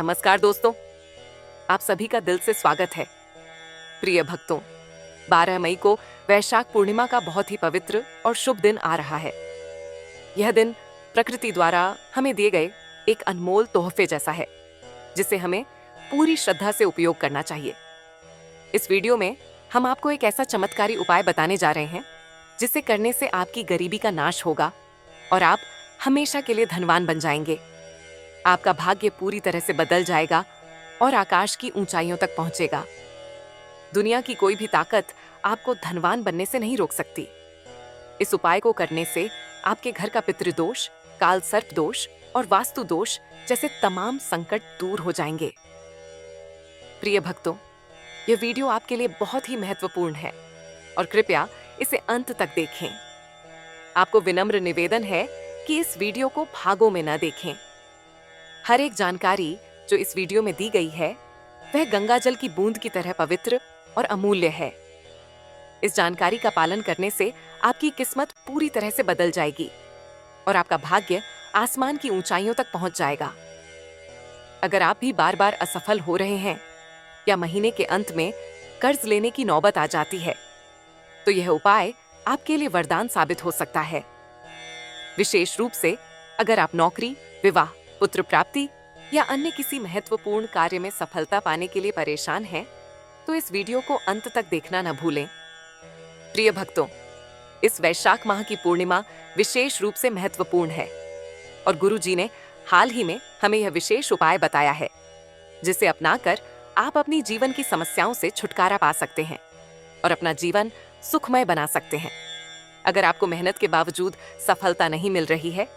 नमस्कार दोस्तों, आप सभी का दिल से स्वागत है। प्रिय भक्तों, 12 मई को वैशाख पूर्णिमा का बहुत ही पवित्र और शुभ दिन आ रहा है। यह दिन प्रकृति द्वारा हमें दिए गए एक अनमोल तोहफे जैसा है, जिसे हमें पूरी श्रद्धा से उपयोग करना चाहिए। इस वीडियो में हम आपको एक ऐसा चमत्कारी उपाय बताने जा रहे हैं, जिसे करने से आपकी गरीबी का नाश होगा और आप हमेशा के लिए धनवान बन जाएंगे। आपका भाग्य पूरी तरह से बदल जाएगा और आकाश की ऊंचाइयों तक पहुंचेगा। दुनिया की कोई भी ताकत आपको धनवान बनने से नहीं रोक सकती। इस उपाय को करने से आपके घर का पितृदोष, काल सर्प दोष और वास्तु दोष जैसे तमाम संकट दूर हो जाएंगे। प्रिय भक्तों, यह वीडियो आपके लिए बहुत ही महत्वपूर्ण है और कृपया इसे अंत तक देखें। आपको विनम्र निवेदन है कि इस वीडियो को भागों में न देखें। हर एक जानकारी जो इस वीडियो में दी गई है, वह गंगा जल की बूंद की तरह पवित्र और अमूल्य है। इस जानकारी का पालन करने से आपकी किस्मत पूरी तरह से बदल जाएगी और आपका भाग्य आसमान की ऊंचाइयों तक पहुंच जाएगा। अगर आप भी बार बार असफल हो रहे हैं या महीने के अंत में कर्ज लेने की नौबत आ जाती है, तो यह उपाय आपके लिए वरदान साबित हो सकता है। विशेष रूप से अगर आप नौकरी, विवाह, पुत्र प्राप्ति या अन्य किसी महत्वपूर्ण कार्य में सफलता पाने के लिए परेशान हैं, तो इस वीडियो को अंत तक देखना न भूलें। प्रिय भक्तों, इस वैशाख माह की पूर्णिमा विशेष रूप से महत्वपूर्ण है और गुरु जी ने हाल ही में हमें यह विशेष उपाय बताया है, जिसे अपनाकर आप अपनी जीवन की समस्याओं से छुटकारा पा सकते हैं और अपना जीवन सुखमय बना सकते हैं। अगर आपको मेहनत के बावजूद सफलता नहीं मिल रही है,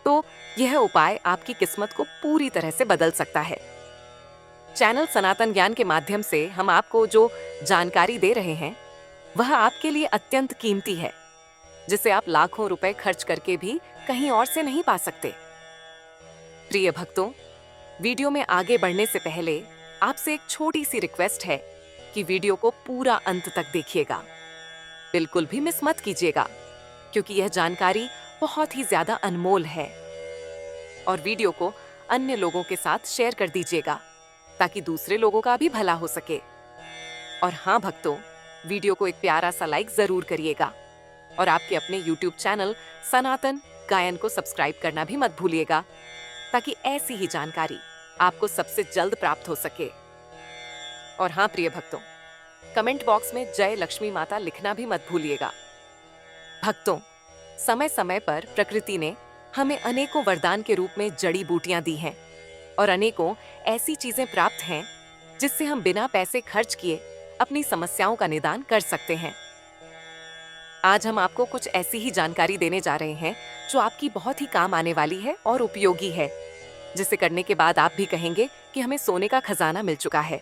तो यह उपाय आपकी किस्मत को पूरी तरह से बदल सकता है। चैनल सनातन ज्ञान के माध्यम से हम आपको जो जानकारी दे रहे हैं, वह आपके लिए अत्यंत कीमती है, जिसे आप लाखों रुपए खर्च करके भी कहीं और से नहीं पा सकते। प्रिय भक्तों, वीडियो में आगे बढ़ने से पहले आपसे एक छोटी सी रिक्वेस्ट है कि वीडियो को पूरा अंत तक देखिएगा। बिल्कुल भी मिस मत कीजिएगा, क्योंकि यह जानकारी बहुत ही ज्यादा अनमोल है। और वीडियो को अन्य लोगों के साथ शेयर कर दीजिएगा, ताकि दूसरे लोगों का भी भला हो सके। और हाँ भक्तों, वीडियो को एक प्यारा सा लाइक जरूर करिएगा और आपके अपने YouTube चैनल सनातन गायन को सब्सक्राइब करना भी मत भूलिएगा, ताकि ऐसी ही जानकारी आपको सबसे जल्द प्राप्त हो सके। और हाँ प्रिय भक्तों, कमेंट बॉक्स में जय लक्ष्मी माता लिखना भी मत भूलिएगा। भक्तों, समय समय पर प्रकृति ने हमें अनेकों वरदान के रूप में जड़ी बूटियां दी हैं और अनेकों ऐसी चीजें प्राप्त हैं, जिससे हम बिना पैसे खर्च किए अपनी समस्याओं का निदान कर सकते हैं। आज हम आपको कुछ ऐसी ही जानकारी देने जा रहे हैं, जो आपकी बहुत ही काम आने वाली है और उपयोगी है, जिसे करने के बाद आप भी कहेंगे कि हमें सोने का खजाना मिल चुका है।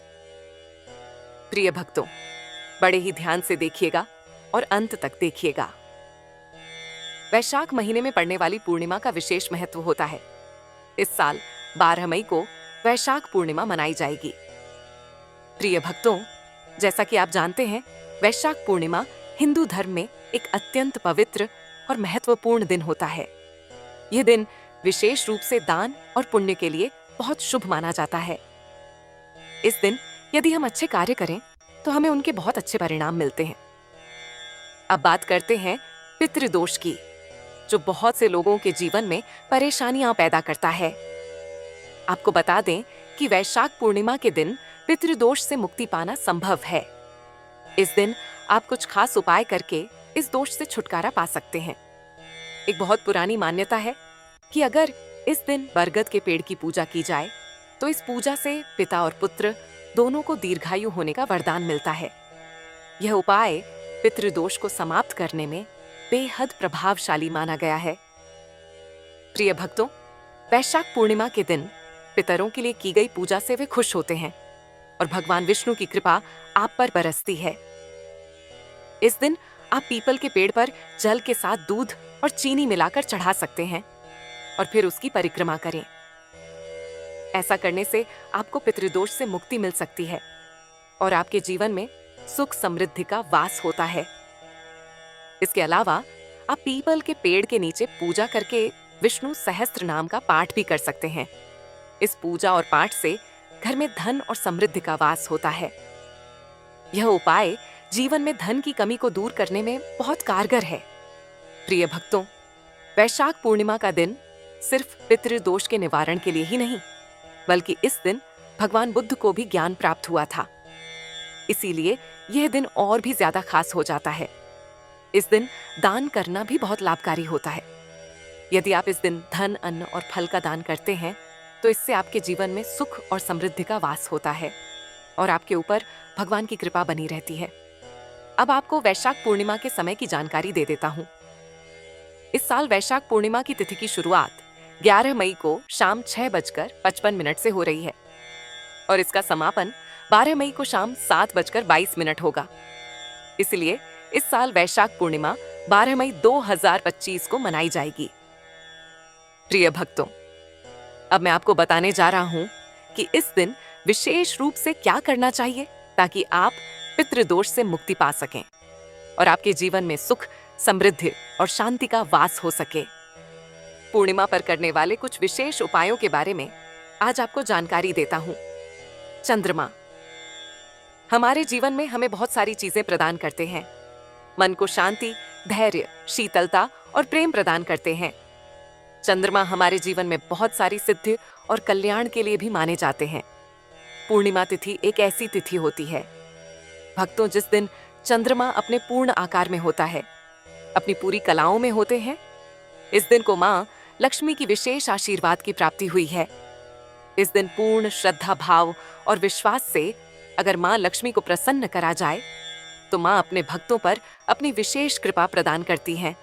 प्रिय भक्तों, बड़े ही ध्यान से देखिएगा और अंत तक देखिएगा। वैशाख महीने में पड़ने वाली पूर्णिमा का विशेष महत्व होता है। इस साल 12 मई को वैशाख पूर्णिमा मनाई जाएगी। प्रिय भक्तों, जैसा कि आप जानते हैं, वैशाख पूर्णिमा हिंदू धर्म में एक अत्यंत पवित्र और महत्वपूर्ण दिन होता है। यह दिन विशेष रूप से दान और पुण्य के लिए बहुत शुभ माना जाता है। इस दिन यदि हम अच्छे कार्य करें, तो हमें उनके बहुत अच्छे परिणाम मिलते हैं। अब बात करते हैं पितृदोष की, जो बहुत से लोगों के जीवन में परेशानियां पैदा करता है। आपको बता दें कि वैशाख पूर्णिमा के दिन पितृदोष से मुक्ति पाना संभव है। इस दिन आप कुछ खास उपाय करके इस दोष से छुटकारा पा सकते हैं। एक बहुत पुरानी मान्यता है कि अगर इस दिन बरगद के पेड़ की पूजा की जाए, तो इस पूजा से पिता और पुत्र दोनों को दीर्घायु होने का वरदान मिलता है। यह उपाय पितृदोष को समाप्त करने में बेहद प्रभावशाली माना गया है। प्रिय भक्तों, वैशाख पूर्णिमा के दिन पितरों के लिए की गई पूजा से वे खुश होते हैं और भगवान विष्णु की कृपा आप पर बरसती है। इस दिन आप पीपल के पेड़ पर जल के साथ दूध और चीनी मिलाकर चढ़ा सकते हैं और फिर उसकी परिक्रमा करें। ऐसा करने से आपको पितृदोष से मुक्ति मिल सकती है और आपके जीवन में सुख समृद्धि का वास होता है। इसके अलावा आप पीपल के पेड़ के नीचे पूजा करके विष्णु सहस्त्र नाम का पाठ भी कर सकते हैं। इस पूजा और पाठ से घर में धन और समृद्धि का वास होता है। यह उपाय जीवन में धन की कमी को दूर करने में बहुत कारगर है। प्रिय भक्तों, वैशाख पूर्णिमा का दिन सिर्फ पितृदोष के निवारण के लिए ही नहीं, बल्कि इस दिन भगवान बुद्ध को भी ज्ञान प्राप्त हुआ था। इसीलिए यह दिन और भी ज्यादा खास हो जाता है। इस दिन दान करना भी बहुत लाभकारी होता है। यदि आप इस दिन धन, अन्न और फल का दान करते हैं तो इससे आपके जीवन में सुख और समृद्धि का वास होता है और आपके ऊपर भगवान की कृपा बनी रहती है। अब आपको वैशाख पूर्णिमा के समय की जानकारी दे देता हूँ। इस साल वैशाख पूर्णिमा की तिथि की शुरुआत 11 मई को शाम 6:55 से हो रही है और इसका समापन 12 मई को शाम 7:22 होगा। इसलिए इस साल वैशाख पूर्णिमा 12 मई 2025 को मनाई जाएगी। प्रिय भक्तों, अब मैं आपको बताने जा रहा हूं कि इस दिन विशेष रूप से क्या करना चाहिए ताकि आप पितृदोष से मुक्ति पा सकें और आपके जीवन में सुख, समृद्धि और शांति का वास हो सके। पूर्णिमा पर करने वाले कुछ विशेष उपायों के बारे में आज आपको जानकारी देता हूं। चंद्रमा हमारे जीवन में हमें बहुत सारी चीजें प्रदान करते हैं। मन को शांति, धैर्य, शीतलता और प्रेम प्रदान करते हैं। चंद्रमा हमारे जीवन में बहुत सारी सिद्धि और कल्याण के लिए भी माने जाते हैं। पूर्णिमा तिथि एक ऐसी तिथि होती है भक्तों जिस दिन चंद्रमा अपने पूर्ण आकार में होता है, अपनी पूरी कलाओं में होते हैं। इस दिन को माँ लक्ष्मी की विशेष आशीर्वाद की प्राप्ति हुई है। इस दिन पूर्ण श्रद्धा भाव और विश्वास से अगर माँ लक्ष्मी को प्रसन्न करा जाए तो माँ अपने भक्तों पर अपनी विशेष कृपा प्रदान करती हैं।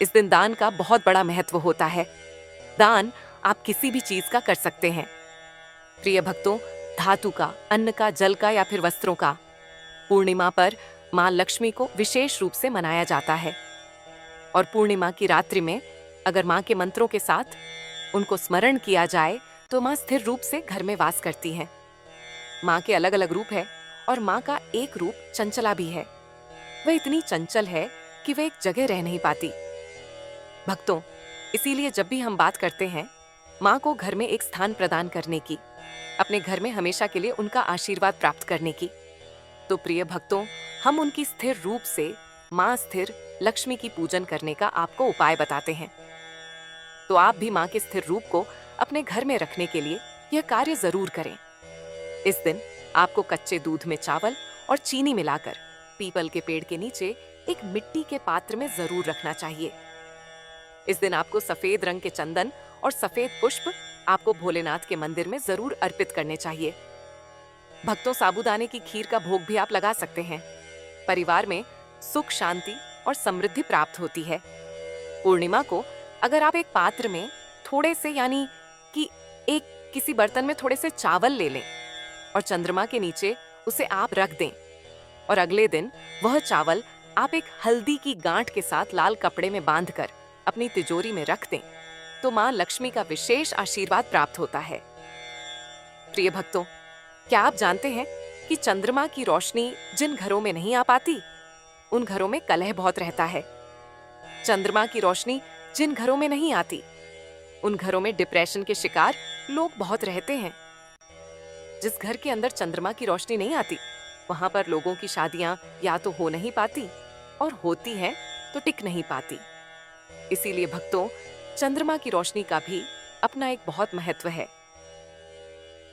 इस दिन दान का बहुत बड़ा महत्व होता है। दान आप किसी भी चीज का कर सकते हैं। प्रिय भक्तों, धातु का, अन्न का, जल का या फिर वस्त्रों का। पूर्णिमा पर माँ लक्ष्मी को विशेष रूप से मनाया जाता है और पूर्णिमा की रात्रि में अगर माँ के मंत्रों के साथ उनको स्मरण किया जाए तो माँ स्थिर रूप से घर में वास करती हैं। माँ के अलग अलग रूप है और माँ का एक रूप चंचला भी है। वह इतनी चंचल है कि वह एक जगह रह नहीं पाती। भक्तों, इसीलिए जब भी हम बात करते हैं माँ को घर में एक स्थान प्रदान करने की, अपने घर में हमेशा के लिए उनका आशीर्वाद प्राप्त करने की, तो प्रिय भक्तों, हम उनकी स्थिर रूप से माँ स्थिर लक्ष्मी की पूजन करने का आपको उपाय बताते हैं। तो आप भी माँ के स्थिर रूप को अपने घर में रखने के लिए यह कार्य जरूर करें। इस दिन आपको कच्चे दूध में चावल और चीनी मिलाकर पीपल के पेड़ के नीचे एक मिट्टी के पात्र में जरूर रखना चाहिए। इस दिन आपको सफेद रंग के चंदन और सफेद पुष्प आपको भोलेनाथ के मंदिर में जरूर अर्पित करने चाहिए। भक्तों, साबूदाने की खीर का भोग भी आप लगा सकते हैं। परिवार में सुख, शांति और समृद्धि प्राप्त होती है। पूर्णिमा को अगर आप एक पात्र में थोड़े से यानी कि एक किसी बर्तन में थोड़े से चावल ले लें और चंद्रमा के नीचे उसे आप रख दें और अगले दिन वह चावल आप एक हल्दी की गांठ के साथ लाल कपड़े में बांधकर अपनी तिजोरी में रख दें तो माँ लक्ष्मी का विशेष आशीर्वाद प्राप्त होता है। प्रिय भक्तों, क्या आप जानते हैं कि चंद्रमा की रोशनी जिन घरों में नहीं आ पाती उन घरों में कलह बहुत रहता है। चंद्रमा की रोशनी जिन घरों में नहीं आती उन घरों में डिप्रेशन के शिकार लोग बहुत रहते हैं। जिस घर के अंदर चंद्रमा की रोशनी नहीं आती वहां पर लोगों की शादियां या तो हो नहीं पाती और होती हैं तो टिक नहीं पाती। इसीलिए भक्तों, चंद्रमा की रोशनी का भी अपना एक बहुत महत्व है।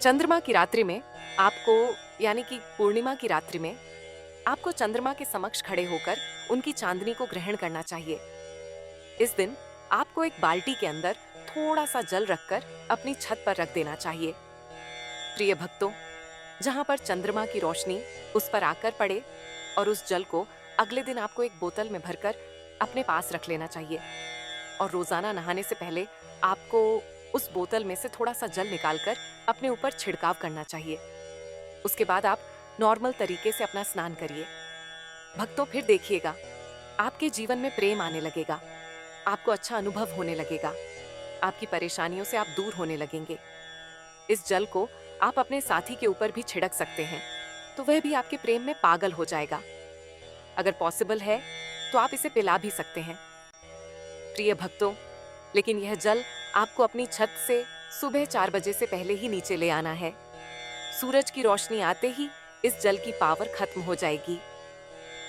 चंद्रमा की रात्रि में आपको यानी कि पूर्णिमा की रात्रि में आपको चंद्रमा के समक्ष खड़े होकर उनकी चांदनी को ग्रहण करना चाहिए। इस दिन आपको एक बाल्टी के अंदर थोड़ा सा जल रखकर अपनी छत पर रख देना चाहिए। प्रिय भक्तों, जहां पर चंद्रमा की रोशनी उस पर आकर पड़े और उस जल को अगले दिन आपको एक बोतल में भरकर अपने पास रख लेना चाहिए और रोजाना नहाने से पहले आपको उस बोतल में से थोड़ा सा जल निकालकर अपने ऊपर छिड़काव करना चाहिए। उसके बाद आप नॉर्मल तरीके से अपना स्नान करिए। भक्तों, फिर देखिएगा आपके जीवन में प्रेम आने लगेगा, आपको अच्छा अनुभव होने लगेगा, आपकी परेशानियों से आप दूर होने लगेंगे। इस जल को आप अपने साथी के ऊपर भी छिड़क सकते हैं तो वह भी आपके प्रेम में पागल हो जाएगा। अगर पॉसिबल है तो आप इसे पिला भी सकते हैं। प्रिय भक्तों, लेकिन यह जल आपको अपनी छत से सुबह 4 बजे से पहले ही नीचे ले आना है सूरज की रोशनी आते ही इस जल की पावर खत्म हो जाएगी।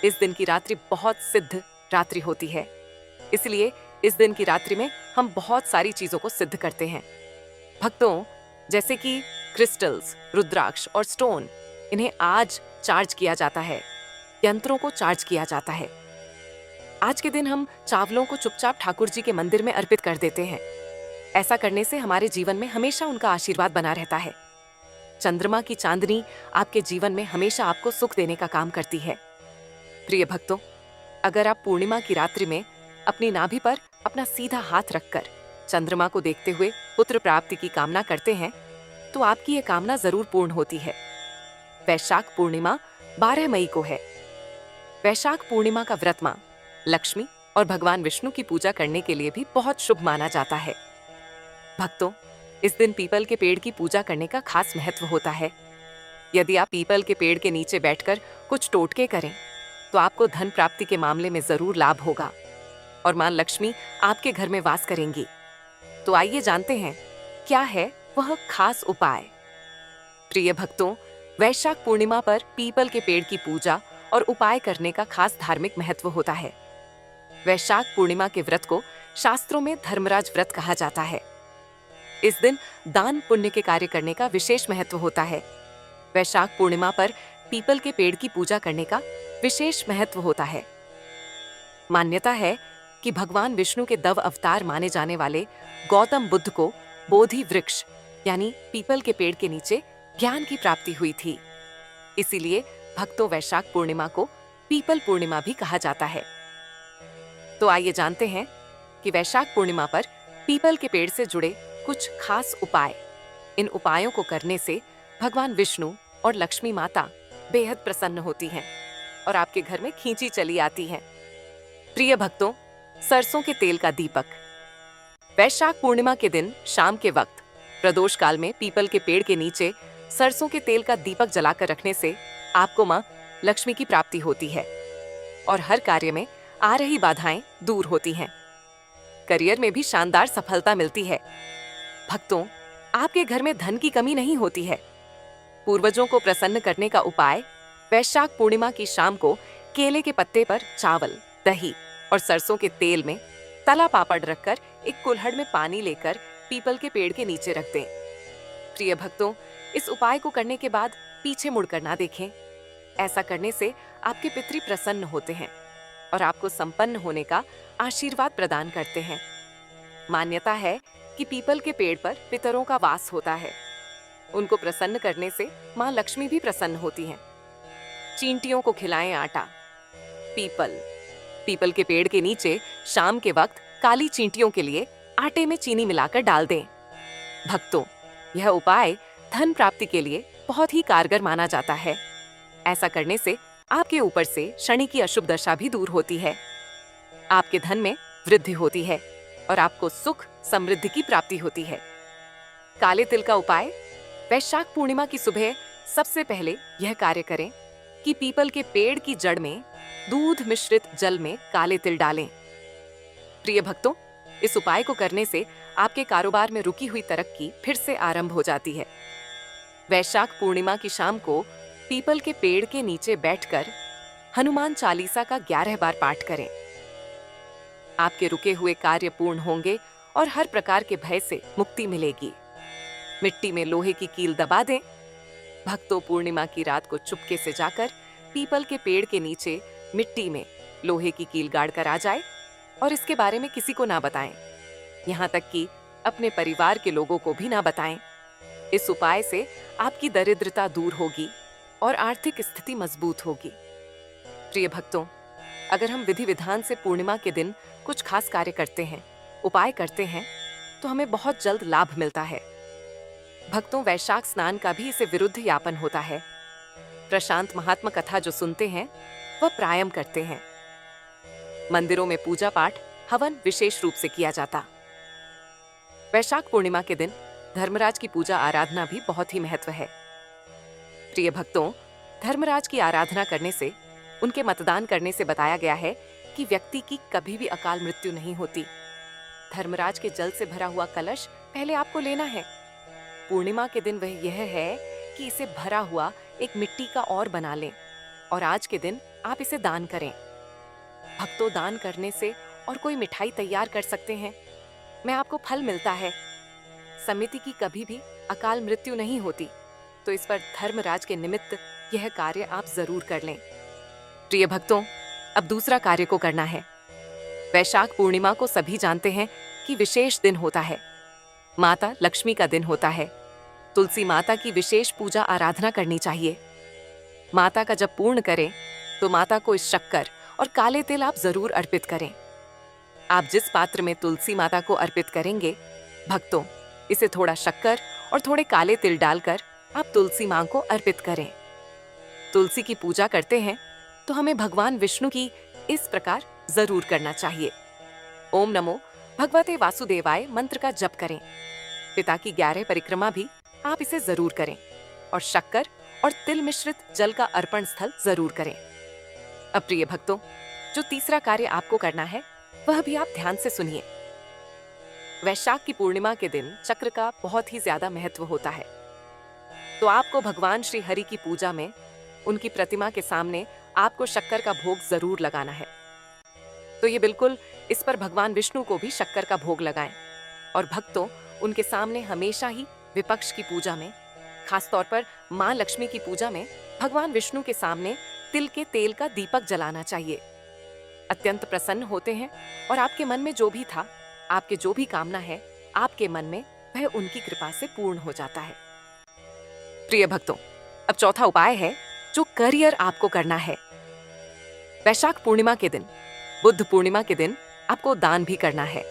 इस दिन की रात्रि बहुत सिद्ध रात्रि होती है, इसलिए इस दिन की रात्रि में हम बहुत सारी चीजों को सिद्ध करते हैं। भक्तों, जैसे कि क्रिस्टल्स, रुद्राक्ष और स्टोन, इन्हें आज चार्ज किया जाता है, यंत्रों को चार्ज किया जाता है। आज के दिन हम चावलों को चुपचाप ठाकुर जी के मंदिर में अर्पित कर देते हैं। ऐसा करने से हमारे जीवन में हमेशा उनका आशीर्वाद बना रहता है। चंद्रमा की चांदनी आपके जीवन में हमेशा आपको सुख देने का काम करती है। प्रिय भक्तों, अगर आप पूर्णिमा की रात्रि में अपनी नाभि पर अपना सीधा हाथ रखकर चंद्रमा को देखते हुए पुत्र प्राप्ति की कामना करते हैं, तो आपकी ये कामना जरूर पूर्ण होती है। वैशाख पूर्णिमा 12 मई को है। वैशाख पूर्णिमा का व्रत मां लक्ष्मी और भगवान विष्णु की पूजा करने के लिए भी बहुत शुभ माना जाता है। भक्तों, इस दिन पीपल के पेड़ की पूजा करने का खास महत्व होता है। यदि आप पीपल के पेड़ के नीचे बैठकर कुछ टोटके करें, तो आपको धन प्राप्ति के मामले में जरूर लाभ होगा और मां लक्ष्मी आपके घर में वास करेंगी। तो आइए जानते हैं क्या है वह खास उपाय। प्रिय भक्तों, वैशाख पूर्णिमा पर पीपल के पेड़ की पूजा और उपाय करने का खास धार्मिक महत्व होता है। वैशाख पूर्णिमा के व्रत को शास्त्रों में धर्मराज व्रत कहा जाता है। इस दिन दान पुण्य के कार्य करने का विशेष महत्व होता है। वैशाख पूर्णिमा पर पीपल के पेड़ की पूजा करने का विशेष महत्व होता है। मान्यता है कि भगवान विष्णु के दव अवतार माने जाने वाले गौतम बुद्ध को बोधि वृक्ष यानी पीपल के पेड़ के नीचे ज्ञान की प्राप्ति हुई थी। इसीलिए भक्तों, वैशाख पूर्णिमा को पीपल पूर्णिमा भी कहा जाता है। तो आइए जानते हैं कि वैशाख पूर्णिमा पर पीपल के पेड़ से जुड़े कुछ खास उपाय। इन उपायों को करने से भगवान विष्णु और लक्ष्मी माता बेहद प्रसन्न होती हैं और आपके घर में खींची चली आती हैं। प्रिय भक्तों, सरसों के तेल का दीपक। वैशाख पूर्णिमा के दिन शाम के वक्त प्रदोष काल में पीपल के पेड़ के नीचे सरसों के तेल का दीपक जलाकर रखने से आपको मां लक्ष्मी की प्राप्ति होती है और हर कार्य में आ रही बाधाएं दूर होती हैं। करियर में भी शानदार सफलता मिलती है। भक्तों, आपके घर में धन की कमी नहीं होती है। पूर्वजों को प्रसन्न करने का उपाय वैशाख पूर्णिमा की शाम को केले के पत्ते पर चावल, दही और सरसों के तेल में तला पापड़ रखकर एक कुल्हड़ में पानी लेकर पीपल के पेड़ के नीचे रख दें। प्रिय भक्तों, इस उपाय को करने के बाद पीछे मुड़कर ना देखें। ऐसा करने से आपके पितृ प्रसन्न होते हैं और आपको संपन्न होने का आशीर्वाद प्रदान करते हैं। मान्यता है कि पीपल के पेड़ पर पितरों का वास होता है। उनको प्रसन्न करने से मां लक्ष्मी भी प्रसन्न होती हैं। चींटियों को खिलाएं आटा। पीपल के पेड़ के नीचे शाम के वक्त काली चींटियों के लिए आटे में चीनी मिलाकर डाल दें। भक्तों, यह उपाय धन प्राप्ति के लिए बहुत ही कारगर माना जाता है। ऐसा करने से आपके ऊपर से शनि की अशुभ दशा भी दूर होती है, आपके धन में वृद्धि होती है और आपको सुख समृद्धि की प्राप्ति होती है। काले तिल का उपाय। वैशाख पूर्णिमा की सुबह सबसे पहले यह कार्य करें कि पीपल के पेड़ की जड़ में दूध मिश्रित जल में काले तिल डालें। प्रिय भक्तों, इस उपाय को करने से आपके कारोबार में रुकी हुई तरक्की फिर से आरंभ हो जाती है। वैशाख पूर्णिमा की शाम को पीपल के पेड़ के नीचे बैठकर हनुमान चालीसा का 11 बार पाठ करें। आपके रुके हुए कार्य पूर्ण होंगे और हर प्रकार के भय से मुक्ति मिलेगी। मिट्टी में लोहे की कील दबा दें। भक्तों, पूर्णिमा की रात को चुपके से जाकर पीपल के पेड़ के नीचे मिट्टी में लोहे की कील गाड़कर आ जाए और इसके बारे में किसी को ना बताएं, यहाँ तक कि अपने परिवार के लोगों को भी ना बताएं। इस उपाय से आपकी दरिद्रता दूर होगी और आर्थिक स्थिति मजबूत होगी। प्रिय भक्तों, अगर हम विधि विधान से पूर्णिमा के दिन कुछ खास कार्य करते हैं, उपाय करते हैं, तो हमें बहुत जल्द लाभ मिलता है। भक्तों, वैशाख स्नान का भी इसे विरुद्ध यापन होता है। प्रशांत महात्मा कथा जो सुनते हैं वह प्रायम करते हैं। मंदिरों में पूजा पाठ, हवन विशेष रूप से किया जाता। वैशाख पूर्णिमा के दिन धर्मराज की पूजा आराधना भी बहुत ही महत्व है। प्रिय भक्तों, धर्मराज की आराधना करने से, उनके मतदान करने से बताया गया है कि व्यक्ति की कभी भी अकाल मृत्यु नहीं होती। धर्मराज के जल से भरा हुआ कलश पहले आपको लेना है। पूर्णिमा के दिन वह यह है कि इसे भरा हुआ एक मिट्टी का और बना लें और आज के दिन आप इसे दान करें। भक्तों, दान करने से और कोई मिठाई तैयार कर सकते हैं, मैं आपको फल मिलता है। समिति की कभी भी अकाल मृत्यु नहीं होती, तो इस पर धर्मराज के निमित्त यह कार्य आप जरूर कर लें। प्रिय भक्तों, अब दूसरा कार्य को करना है। वैशाख पूर्णिमा को सभी जानते हैं कि विशेष दिन होता है, माता लक्ष्मी का दिन होता है। तुलसी माता की विशेष पूजा आराधना करनी चाहिए। माता का जब पूर्ण करें तो माता को इस शक्कर और काले तिल आप जरूर अर्पित करें। आप जिस पात्र में तुलसी माता को अर्पित करेंगे, भक्तों, इसे थोड़ा शक्कर और थोड़े काले तिल डालकर आप तुलसी मां को अर्पित करें। तुलसी की पूजा करते हैं तो हमें भगवान विष्णु की इस प्रकार जरूर करना चाहिए। ओम नमो भगवते वासुदेवाय मंत्र का जप करें। पिता की 11 परिक्रमा भी आप इसे जरूर करें और शक्कर और तिल मिश्रित जल का अर्पण स्थल जरूर करें। अब प्रिय भक्तों, जो तीसरा कार्य आपको करना है वह भी आप ध्यान से सुनिए। वैशाख की पूर्णिमा के दिन चक्र का बहुत ही ज्यादा महत्व होता है, तो आपको भगवान श्री हरि की पूजा में उनकी प्रतिमा के सामने आपको शक्कर का भोग जरूर लगाना है। तो ये बिल्कुल इस पर भगवान विष्णु को भी शक्कर का भोग लगाएं। और भक्तों, उनके सामने हमेशा ही विपक्ष की पूजा में, खासतौर पर मां लक्ष्मी की पूजा में, भगवान विष्णु के सामने तिल के तेल का दीपक जलाना चाहिए। अत्यंत प्रसन्न होते हैं और आपके मन में जो भी था, आपके जो भी कामना है, आपके मन में वह उनकी कृपा से पूर्ण हो जाता है। प्रिय भक्तों, अब चौथा उपाय है जो करियर आपको करना है। वैशाख पूर्णिमा के दिन, बुद्ध पूर्णिमा के दिन आपको दान भी करना है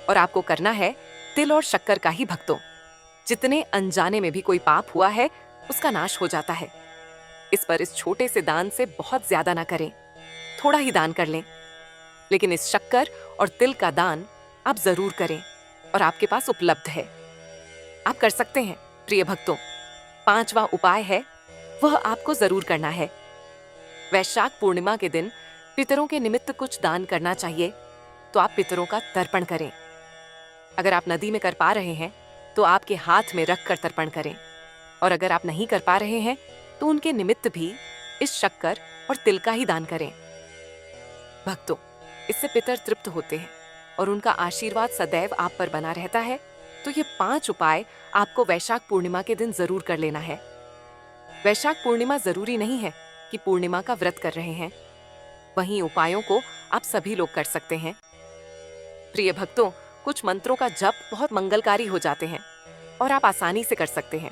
और आपको करना है तिल और शक्कर का ही। भक्तों, जितने अनजाने में भी कोई पाप हुआ है उसका नाश हो जाता है। इस पर इस छोटे से दान से बहुत ज्यादा ना करें, थोड़ा ही दान कर लें, लेकिन इस शक्कर और तिल का दान आप जरूर करें और आपके पास उपलब्ध है, आप कर सकते हैं। प्रिय भक्तों, पांचवा उपाय है, वह आपको जरूर करना है। वैशाख पूर्णिमा के दिन पितरों के निमित्त कुछ दान करना चाहिए, तो आप पितरों का तर्पण करें। अगर आप नदी में कर पा रहे हैं तो आपके हाथ में रख कर तर्पण करें, और अगर आप नहीं कर पा रहे हैं तो उनके निमित्त भी इस शक्कर और तिल का ही दान करें। भक्तों, इससे पितर तृप्त होते हैं और उनका आशीर्वाद सदैव आप पर बना रहता है। तो ये 5 उपाय आपको वैशाख पूर्णिमा के दिन जरूर कर लेना है। वैशाख पूर्णिमा जरूरी नहीं है कि पूर्णिमा का व्रत कर रहे हैं, वहीं उपायों को आप सभी लोग कर सकते हैं। प्रिय भक्तों, कुछ मंत्रों का जप बहुत मंगलकारी हो जाते हैं और आप आसानी से कर सकते हैं।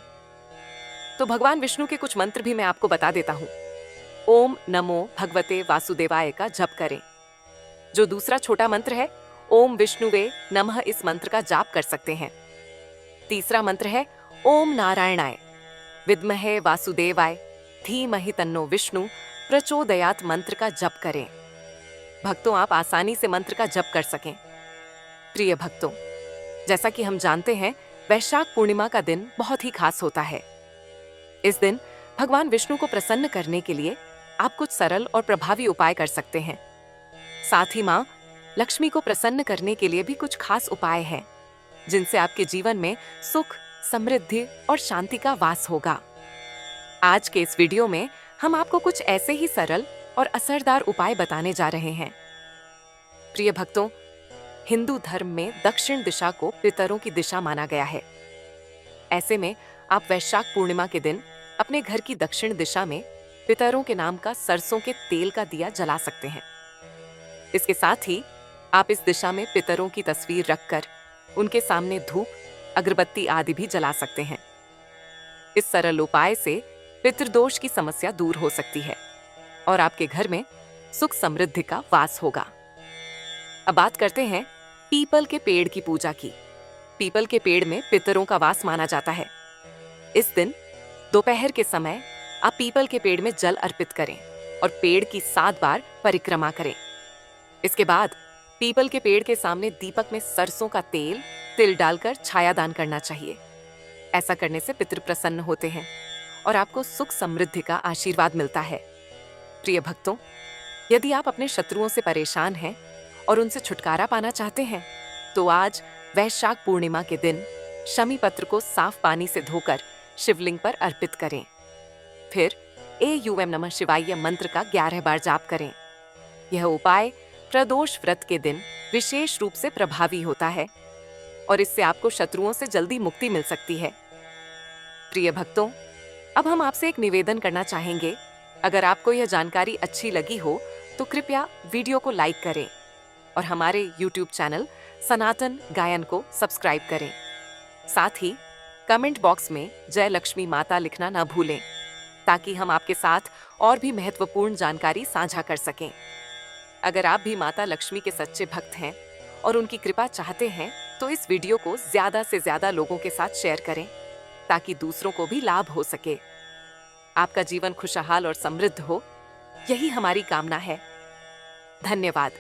तो भगवान विष्णु के कुछ मंत्र भी मैं आपको बता देता हूँ। ओम नमो भगवते वासुदेवाय का जप करें। जो दूसरा छोटा मंत्र है, ओम विष्णुवे नमः, इस मंत्र का जाप कर सकते हैं। तीसरा मंत्र है ओम नारायणाय विद्महे वासुदेवाय धीमहि तन्नो विष्णु प्रचोदयात, मंत्र का जप करें। भक्तों, आप आसानी से मंत्र का जप कर सकें। प्रिय भक्तों, जैसा कि हम जानते हैं, वैशाख पूर्णिमा का दिन बहुत ही खास होता है। इस दिन भगवान विष्णु को प्रसन्न करने के लिए आप कुछ सरल और प्रभावी उपाय कर सकते हैं। साथ ही मां लक्ष्मी को प्रसन्न करने के लिए भी कुछ खास उपाय हैं, जिनसे आपके जीवन में सुख, समृद्धि और शांति का वास होगा। आज के इस वीडियो में हम आपको कुछ ऐसे ही सरल और असरदार उपाय बताने जा रहे हैं। प्रिय भक्तों, हिंदू धर्म में दक्षिण दिशा को पितरों की दिशा माना गया है। ऐसे में आप वैशाख पूर्णिमा के दिन अपने घर की दक्षिण दिशा में पितरों के नाम का सरसों के तेल का दिया जला सकते हैं। इसके साथ ही आप इस दिशा में पितरों की तस्वीर रखकर उनके सामने धूप, अगरबत्ती आदि भी जला सकते हैं। इस सरल उपाय से पितृदोष की समस्या दूर हो सकती है और आपके घर में सुख समृद्धि का वास होगा। अब बात करते हैं पीपल के पेड़ की पूजा की। पीपल के पेड़ में पितरों का वास माना जाता है। इस दिन दोपहर के समय आप पीपल के पेड़ में जल अर्पित करें और पेड़ की 7 बार परिक्रमा करें। इसके बाद पीपल के पेड़ के सामने दीपक में सरसों का तेल, तिल डालकर छाया दान करना चाहिए। ऐसा करने से पितृ प्रसन्न होते हैं और आपको सुख समृद्धि का आशीर्वाद मिलता है। प्रिय भक्तों, यदि आप अपने शत्रुओं से परेशान हैं और उनसे छुटकारा पाना चाहते हैं, तो आज वैशाख पूर्णिमा के दिन शमी पत्र को साफ पानी से धोकर शिवलिंग पर अर्पित करें। फिर एयूएम नमः शिवाय मंत्र का 11 बार जाप करें। यह उपाय प्रदोष व्रत के दिन विशेष रूप से प्रभावी होता है और इससे आपको शत्रुओं से जल्दी मुक्ति मिल सकती है। प्रिय भक्तों, अब हम आपसे एक निवेदन करना चाहेंगे। अगर आपको यह जानकारी अच्छी लगी हो तो कृपया वीडियो को लाइक करें और हमारे YouTube चैनल सनातन गायन को सब्सक्राइब करें। साथ ही कमेंट बॉक्स में जय लक्ष्मी माता लिखना ना भूलें, ताकि हम आपके साथ और भी महत्वपूर्ण जानकारी साझा कर सकें। अगर आप भी माता लक्ष्मी के सच्चे भक्त हैं और उनकी कृपा चाहते हैं तो इस वीडियो को ज्यादा से ज्यादा लोगों के साथ शेयर करें, ताकि दूसरों को भी लाभ हो सके। आपका जीवन खुशहाल और समृद्ध हो, यही हमारी कामना है। धन्यवाद।